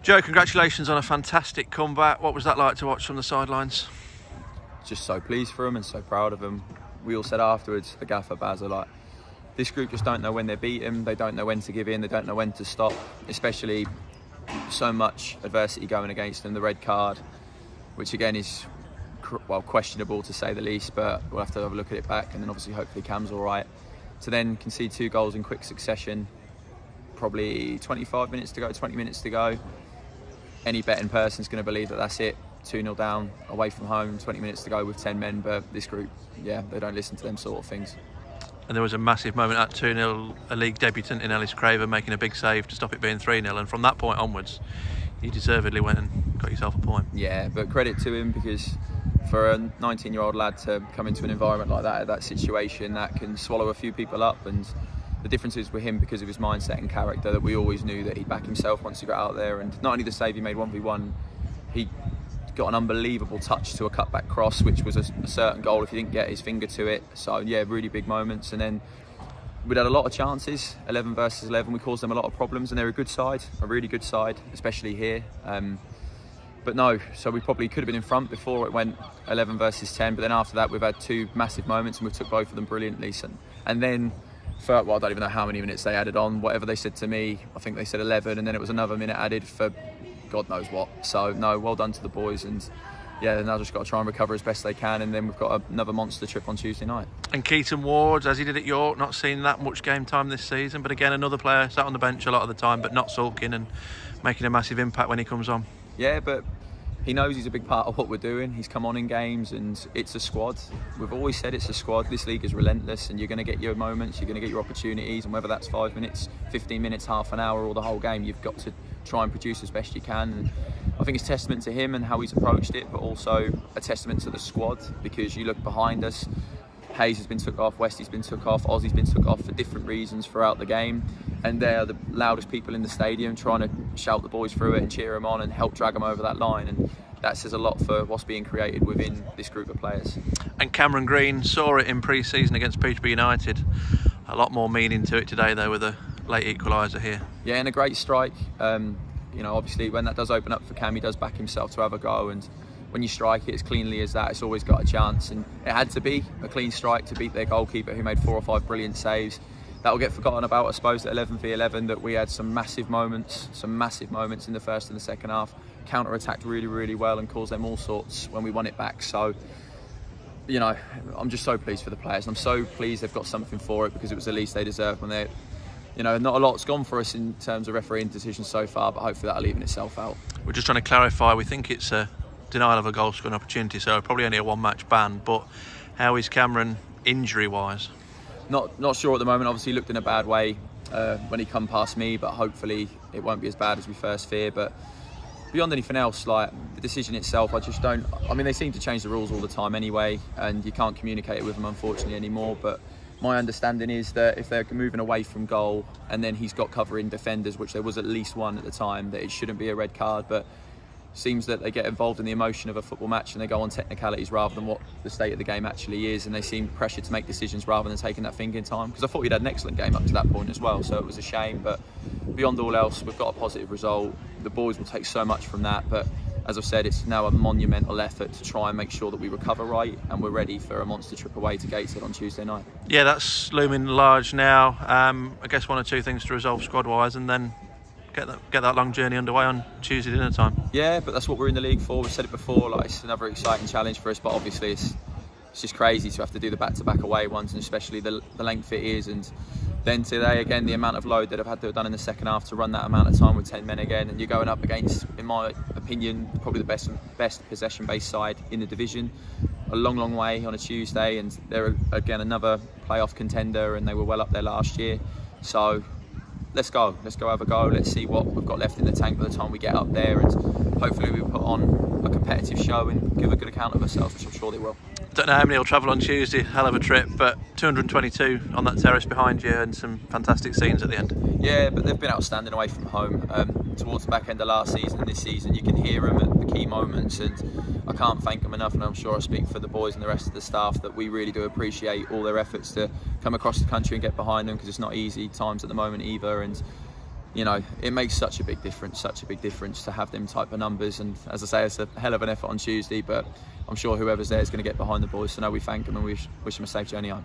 Joe, congratulations on a fantastic comeback. What was that like to watch from the sidelines? Just so pleased for them and so proud of them. We all said afterwards, the gaffer Baz, are like, this group just don't know when they're beaten, they don't know when to give in, they don't know when to stop, especially so much adversity going against them. The red card, which again is, well, questionable to say the least, but we'll have to have a look at it back, and then obviously hopefully Cam's all right. To then concede 2 goals in quick succession, probably 25 minutes to go, 20 minutes to go. Any betting person's going to believe that that's it. 2-0 down, away from home, 20 minutes to go with 10 men, but this group, yeah, they don't listen to them sort of things. And there was a massive moment at 2-0, a league debutant in Ellis Craver making a big save to stop it being 3-0, and from that point onwards, you deservedly went and got yourself a point. Yeah, but credit to him, because for a 19-year-old lad to come into an environment like that, that situation, that can swallow a few people up, and the difference is with him, because of his mindset and character, that we always knew that he'd back himself once he got out there. And not only the save he made 1v1, he got an unbelievable touch to a cutback cross, which was a certain goal if he didn't get his finger to it. So yeah, really big moments. And then we'd had a lot of chances, 11 versus 11. We caused them a lot of problems, and they're a good side, a really good side, especially here. But no, so we probably could have been in front before it went 11 versus 10. But then after that, we've had 2 massive moments, and we took both of them brilliantly. And then, for, well, I don't even know how many minutes they added on. Whatever they said to me, I think they said 11, and then it was another minute added for God knows what. So no, well done to the boys, and yeah, now just got to try and recover as best they can, and then we've got another monster trip on Tuesday night. And Keaton Ward, as he did at York, not seen that much game time this season, but again, another player sat on the bench a lot of the time, but not sulking and making a massive impact when he comes on. Yeah, but he knows he's a big part of what we're doing. He's come on in games, and it's a squad. We've always said it's a squad. This league is relentless, and you're going to get your moments, you're going to get your opportunities, and whether that's 5 minutes, 15 minutes, half an hour, or the whole game, you've got to try and produce as best you can. And I think it's testament to him and how he's approached it, but also a testament to the squad, because you look behind us, Hayes has been took off, Westy's been took off, Ozzy's been took off for different reasons throughout the game, and they're the loudest people in the stadium trying to shout the boys through it and cheer them on and help drag them over that line, and that says a lot for what's being created within this group of players. And Cameron Green saw it in pre-season against Peterborough United. A lot more meaning to it today though, with a late equaliser here. Yeah, and a great strike. You know, obviously when that does open up for Cam, he does back himself to have a go, and when you strike it as cleanly as that, it's always got a chance, and it had to be a clean strike to beat their goalkeeper, who made 4 or 5 brilliant saves. That'll get forgotten about, I suppose, at 11 v 11, that we had some massive moments in the first and the second half, counter-attacked really, really well and caused them all sorts when we won it back. So, you know, I'm just so pleased for the players, and I'm so pleased they've got something for it, because it was the least they deserved when they're, you know, not a lot's gone for us in terms of refereeing decisions so far, but hopefully that'll even itself out. We're just trying to clarify, we think it's a denial of a goal scoring opportunity, so probably only a 1-match ban, but how is Cameron injury-wise? Not sure at the moment. Obviously looked in a bad way when he come past me, but hopefully it won't be as bad as we first fear. But beyond anything else, like the decision itself, I just don't, I mean, they seem to change the rules all the time anyway, and you can't communicate it with them unfortunately anymore, but my understanding is that if they're moving away from goal and then he's got covering defenders, which there was at least one at the time, that it shouldn't be a red card. But seems that they get involved in the emotion of a football match and they go on technicalities rather than what the state of the game actually is, and they seem pressured to make decisions rather than taking that thinking time, because I thought we'd had an excellent game up to that point as well, so it was a shame. But beyond all else, we've got a positive result. The boys will take so much from that, but as I've said, it's now a monumental effort to try and make sure that we recover right, and we're ready for a monster trip away to Gateshead on Tuesday night. Yeah, that's looming large now. I guess 1 or 2 things to resolve squad wise, and then get that long journey underway on Tuesday dinner time. Yeah, but that's what we're in the league for. We've said it before, like, it's another exciting challenge for us, but obviously it's just crazy to have to do the back-to-back away ones, and especially the length it is. And then today, again, the amount of load that I've had to have done in the second half to run that amount of time with 10 men again, and you're going up against, in my opinion, probably the best possession-based side in the division. A long way on a Tuesday, and they're, again, another playoff contender, and they were well up there last year. So let's go have a go. Let's see what we've got left in the tank by the time we get up there, and hopefully we put on a competitive show and give a good account of ourselves, which I'm sure they will. Don't know how many will travel on Tuesday, hell of a trip, but 222 on that terrace behind you and some fantastic scenes at the end. Yeah, but they've been outstanding away from home. Towards the back end of last season and this season, you can hear them at the key moments, and I can't thank them enough, and I'm sure I speak for the boys and the rest of the staff that we really do appreciate all their efforts to come across the country and get behind them, because it's not easy times at the moment either. And you know, it makes such a big difference to have them type of numbers. And as I say, it's a hell of an effort on Tuesday, but I'm sure whoever's there is going to get behind the boys. So no, we thank them and we wish them a safe journey home.